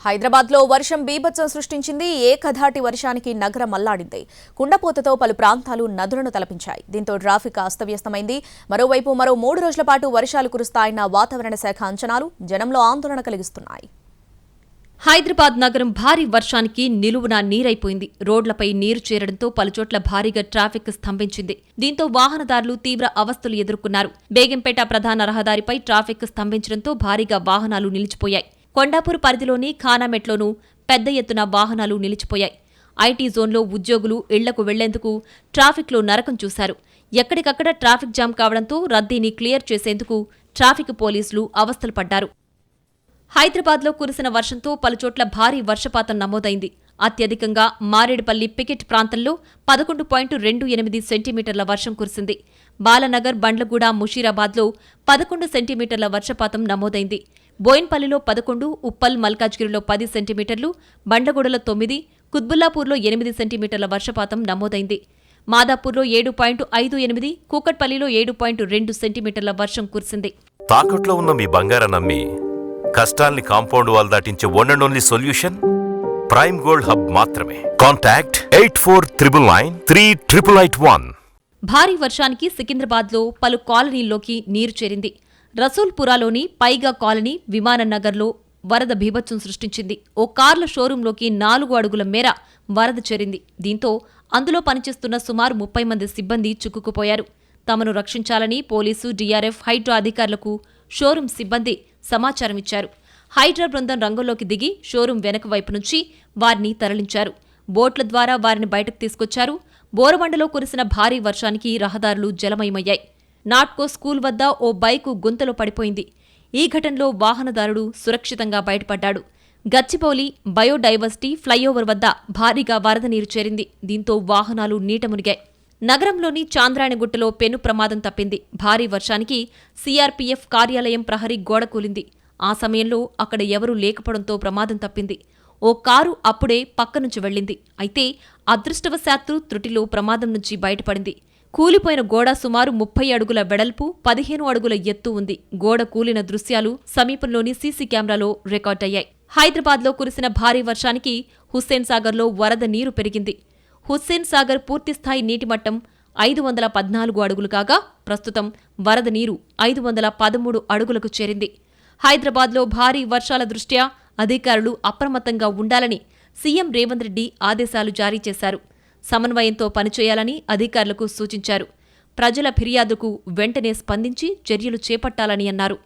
హైదరాబాద్లో వర్షం బీభత్సం సృష్టించింది. ఏకధాటి వర్షానికి నగరం అల్లాడింది. కుండపోతతో పలు ప్రాంతాలు నదులను తలపించాయి. దీంతో ట్రాఫిక్ అస్తవ్యస్తమైంది. మరోవైపు మరో 3 రోజుల పాటు వర్షాలు కురుస్తాయన్న వాతావరణ శాఖ అంచనాలు జనంలో ఆందోళన కలిగిస్తున్నాయి. హైదరాబాద్ నగరం భారీ వర్షానికి నిలువునా నీరైపోయింది. రోడ్లపై నీరు చేరడంతో పలుచోట్ల భారీగా ట్రాఫిక్ స్తంభించింది. దీంతో వాహనదారులు తీవ్ర అవస్థలు ఎదుర్కొన్నారు. బేగంపేట ప్రధాన రహదారిపై ట్రాఫిక్ స్తంభించడంతో భారీగా వాహనాలు నిలిచిపోయాయి. కొండాపూర్ పరిధిలోని ఖానామెట్లోనూ పెద్ద ఎత్తున వాహనాలు నిలిచిపోయాయి. ఐటీ జోన్లో ఉద్యోగులు ఇళ్లకు వెళ్లేందుకు ట్రాఫిక్లో నరకం చూశారు. ఎక్కడికక్కడ ట్రాఫిక్ జామ్ కావడంతో రద్దీని క్లియర్ చేసేందుకు ట్రాఫిక్ పోలీసులు అవస్థలు పడ్డారు. హైదరాబాద్లో కురిసిన వర్షంతో పలుచోట్ల భారీ వర్షపాతం నమోదైంది. అత్యధికంగా మారేడుపల్లి పికెట్ ప్రాంతంలో 11.28 సెంటీమీటర్ల వర్షం కురిసింది. బాలనగర్, బండ్లగూడ, ముషీరాబాద్లో 11 సెంటీమీటర్ల వర్షపాతం నమోదైంది. బోయిన్పల్లిలో 11, ఉప్పల్, మల్కాజ్గిరిలో 10 సెంటీమీటర్లు, బండ్లగూడలో 9, కుత్బుల్లాపూర్లో 8 సెంటీమీటర్ల వర్షపాతం నమోదైంది. మాదాపూర్లో 7.58, కూకట్పల్లిలో 7.2 సెంటీమీటర్ల వర్షం కురిసింది. తాకట్లో ఉన్న మీ బంగారం నమ్మి కష్టాల్ని కాంపౌండ్ వాల్ దాటించే one and only solution Prime Gold Hub మాత్రమే. కాంటాక్ట్ 8499938881. భారీ వర్షానికి సికింద్రాబాద్లో పలు కాలనీల్లోకి నీరు చేరింది. రసూల్పురాలోని పైగా కాలనీ, విమాననగర్లో వరద బీభత్సం సృష్టించింది. ఓ కార్ల షోరూంలోకి 4 అడుగుల మేర వరద చేరింది. దీంతో అందులో పనిచేస్తున్న సుమారు 30 మంది సిబ్బంది చిక్కుకుపోయారు. తమను రక్షించాలని పోలీసు, డీఆర్ఎఫ్, హైడ్రా అధికారులకు షోరూం సిబ్బంది సమాచారమిచ్చారు. హైడ్రా బృందం రంగంలోకి దిగి షోరూం వెనక వైపు నుంచి వారిని తరలించారు. బోట్ల ద్వారా వారిని బయటకు తీసుకొచ్చారు. బోరబండలో కురిసిన భారీ వర్షానికి రహదారులు జలమయమయ్యాయి. నాట్కో స్కూల్ వద్ద ఓ బైకు గుంతలో పడిపోయింది. ఈ ఘటనలో వాహనదారుడు సురక్షితంగా బయటపడ్డాడు. గచ్చిబౌలి బయోడైవర్సిటీ ఫ్లైఓవర్ వద్ద భారీగా వరద నీరు చేరింది. దీంతో వాహనాలు నీట మునిగాయి. నగరంలోని చాంద్రాయణగుట్టలో పెను ప్రమాదం తప్పింది. భారీ వర్షానికి సీఆర్పీఎఫ్ కార్యాలయం ప్రహరీ గోడ కూలింది. ఆ సమయంలో అక్కడ ఎవరూ లేకపోవడంతో ప్రమాదం తప్పింది. ఓ కారు అప్పుడే పక్క నుంచి వెళ్లింది. అయితే అదృష్టవశాత్తు త్రుటిలో ప్రమాదం నుంచి బయటపడింది. కూలిపోయిన గోడ సుమారు 30 అడుగుల వెడల్పు, 15 అడుగుల ఎత్తు ఉంది. గోడ కూలిన దృశ్యాలు సమీపంలోని సీసీ కెమెరాలో రికార్డయ్యాయి. హైదరాబాద్లో కురిసిన భారీ వర్షానికి హుస్సేన్ సాగర్లో వరద నీరు పెరిగింది. హుస్సేన్ సాగర్ పూర్తిస్థాయి నీటిమట్టం 514 అడుగులు కాగా ప్రస్తుతం వరద నీరు 513 అడుగులకు చేరింది. హైదరాబాద్లో భారీ వర్షాల దృష్ట్యా అధికారులు అప్రమత్తంగా ఉండాలని సీఎం రేవంత్ రెడ్డి ఆదేశాలు జారీ చేశారు. సమన్వయంతో పనిచేయాలని అధికారులకు సూచించారు. ప్రజల ఫిర్యాదుకు వెంటనే స్పందించి చర్యలు చేపట్టాలని అన్నారు.